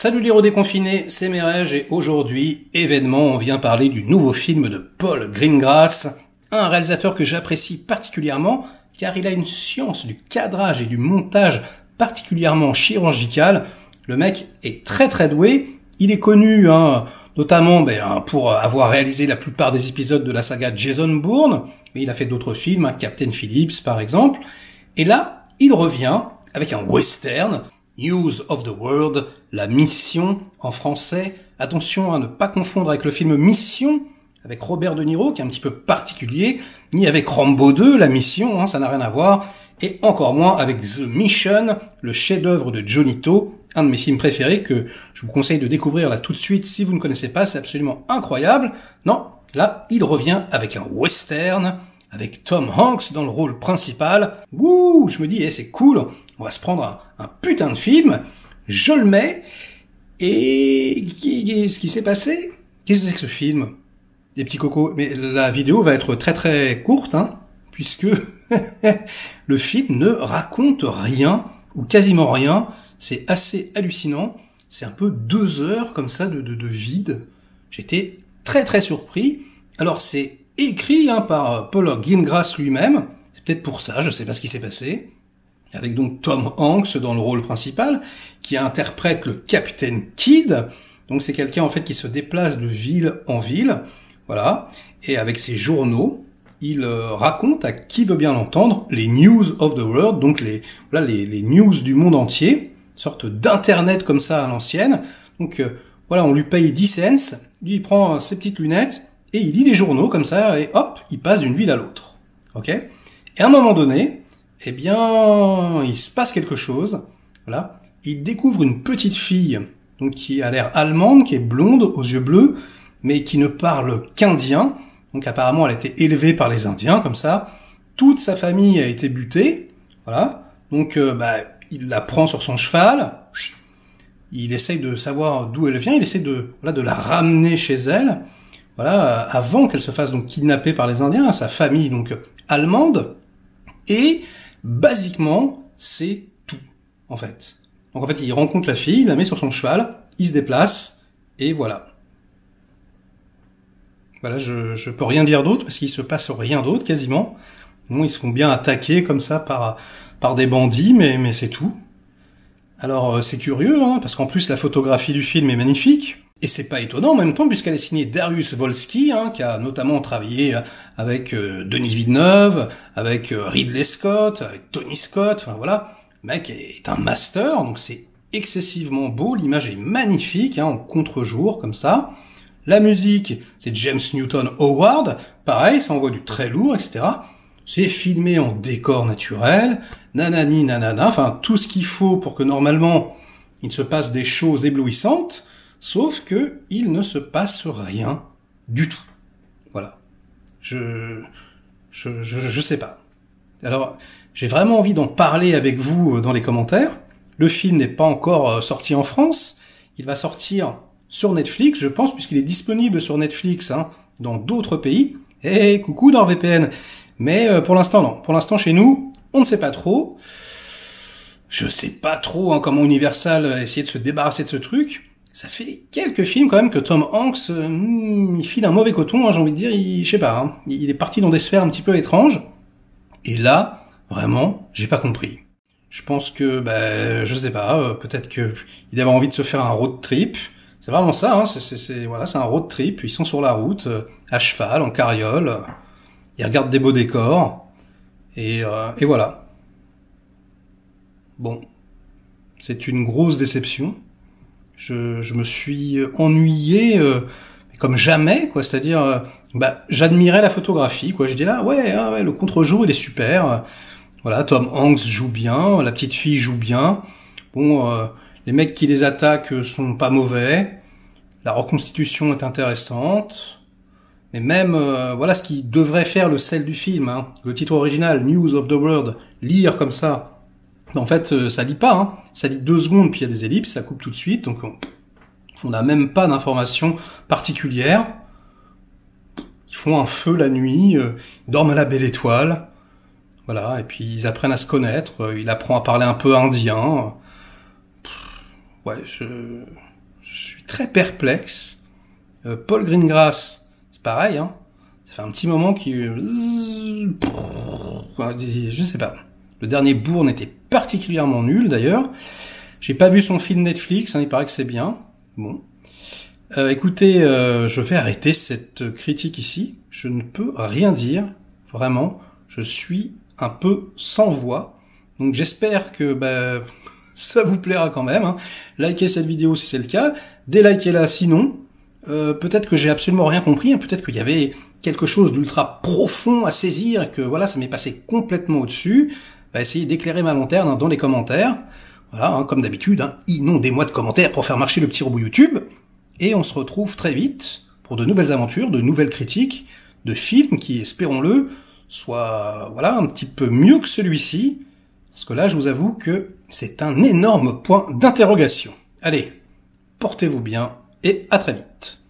Salut les redéconfinés, c'est Merege et aujourd'hui, événement, on vient parler du nouveau film de Paul Greengrass, un réalisateur que j'apprécie particulièrement car il a une science du cadrage et du montage particulièrement chirurgicale. Le mec est très doué, il est connu notamment pour avoir réalisé la plupart des épisodes de la saga Jason Bourne, mais il a fait d'autres films, Captain Phillips par exemple, et là, il revient avec un western, News of the World, la mission en français. Attention à ne pas confondre avec le film Mission, avec Robert De Niro, qui est un petit peu particulier, ni avec Rambo 2, la mission, ça n'a rien à voir, et encore moins avec The Mission, le chef-d'œuvre de Johnny To, un de mes films préférés que je vous conseille de découvrir là tout de suite si vous ne connaissez pas, c'est absolument incroyable. Non, là, il revient avec un western, avec Tom Hanks dans le rôle principal. Wouh, je me dis, c'est cool, on va se prendre un putain de film, je le mets, et qu'est-ce qui s'est passé? Qu'est-ce que c'est que ce film? Des petits cocos. Mais la vidéo va être très courte, puisque le film ne raconte rien, ou quasiment rien, c'est assez hallucinant, c'est un peu 2 heures comme ça de vide. J'étais très surpris. Alors c'est écrit par Paul Greengrass lui-même, c'est peut-être pour ça, je sais pas ce qui s'est passé, avec donc Tom Hanks dans le rôle principal, qui interprète le Capitaine Kidd, donc c'est quelqu'un en fait qui se déplace de ville en ville, voilà, et avec ses journaux, il raconte à qui veut bien l'entendre les news of the world, donc les news du monde entier, une sorte d'internet comme ça à l'ancienne, donc voilà, on lui paye 10 cents, lui il prend ses petites lunettes, et il lit les journaux comme ça, et hop, il passe d'une ville à l'autre. Ok? Et à un moment donné, eh bien, il se passe quelque chose. Voilà. Il découvre une petite fille, donc qui a l'air allemande, qui est blonde, aux yeux bleus, mais qui ne parle qu'indien. Donc apparemment, elle a été élevée par les Indiens, comme ça. Toute sa famille a été butée. Voilà. Donc, il la prend sur son cheval. Il essaye de savoir d'où elle vient. Il essaie de la ramener chez elle. Voilà, avant qu'elle se fasse donc kidnapper par les Indiens, sa famille donc allemande, et basiquement c'est tout en fait. Donc en fait il rencontre la fille, il la met sur son cheval, il se déplace et voilà. Voilà, je peux rien dire d'autre parce qu'il se passe rien d'autre quasiment. Bon, ils se font bien attaquer comme ça par des bandits, mais c'est tout. Alors c'est curieux parce qu'en plus la photographie du film est magnifique. Et c'est pas étonnant en même temps, puisqu'elle est signée Dariusz Wolski, qui a notamment travaillé avec Denis Villeneuve, avec Ridley Scott, avec Tony Scott, enfin voilà. Le mec est un master, donc c'est excessivement beau, l'image est magnifique, en contre-jour, comme ça. La musique, c'est James Newton Howard, pareil, ça envoie du très lourd, etc. C'est filmé en décor naturel, nanani nanana, enfin tout ce qu'il faut pour que normalement il se passe des choses éblouissantes. Sauf que il ne se passe rien du tout. Voilà. Je sais pas. Alors, j'ai vraiment envie d'en parler avec vous dans les commentaires. Le film n'est pas encore sorti en France. Il va sortir sur Netflix, je pense, puisqu'il est disponible sur Netflix, dans d'autres pays. Coucou NordVPN. Mais pour l'instant, non. Pour l'instant, chez nous, on ne sait pas trop. Je sais pas trop comment Universal a essayé de se débarrasser de ce truc. Ça fait quelques films quand même que Tom Hanks, il file un mauvais coton, j'ai envie de dire, je sais pas, il est parti dans des sphères un petit peu étranges. Et là, vraiment, j'ai pas compris. Je pense que, je sais pas, peut-être que il avait envie de se faire un road trip. C'est vraiment ça, c'est un road trip. Ils sont sur la route, à cheval, en carriole. Ils regardent des beaux décors. Et voilà. Bon. C'est une grosse déception. Je me suis ennuyé comme jamais, quoi. C'est-à-dire, j'admirais la photographie, quoi. Je dis là, ouais, le contre-jour, il est super. Voilà, Tom Hanks joue bien, la petite fille joue bien. Bon, les mecs qui les attaquent sont pas mauvais. La reconstitution est intéressante. Mais même, voilà ce qui devrait faire le sel du film. Le titre original, News of the World, lire comme ça. En fait, ça lit pas, ça lit 2 secondes, puis il y a des ellipses, ça coupe tout de suite, donc on n'a même pas d'informations particulières. Ils font un feu la nuit, ils dorment à la belle étoile, voilà, et puis ils apprennent à se connaître, il apprend à parler un peu indien. Ouais, Je suis très perplexe. Paul Greengrass, c'est pareil, hein. Ça fait un petit moment qu'il... Je sais pas. Le dernier Bourne était particulièrement nul, d'ailleurs. J'ai pas vu son film Netflix, hein, il paraît que c'est bien. Bon. Écoutez, je vais arrêter cette critique ici. Je ne peux rien dire. Vraiment, je suis un peu sans voix. Donc j'espère que ça vous plaira quand même. Hein. Likez cette vidéo si c'est le cas. Délikez-la sinon. Peut-être que j'ai absolument rien compris. Hein. Peut-être qu'il y avait quelque chose d'ultra profond à saisir et que voilà, ça m'est passé complètement au-dessus. Essayez d'éclairer ma lanterne dans les commentaires. Voilà, hein, comme d'habitude, hein, inondez-moi de commentaires pour faire marcher le petit robot YouTube. Et on se retrouve très vite pour de nouvelles aventures, de nouvelles critiques, de films qui, espérons-le, soient voilà, un petit peu mieux que celui-ci. Parce que là, je vous avoue que c'est un énorme point d'interrogation. Allez, portez-vous bien et à très vite.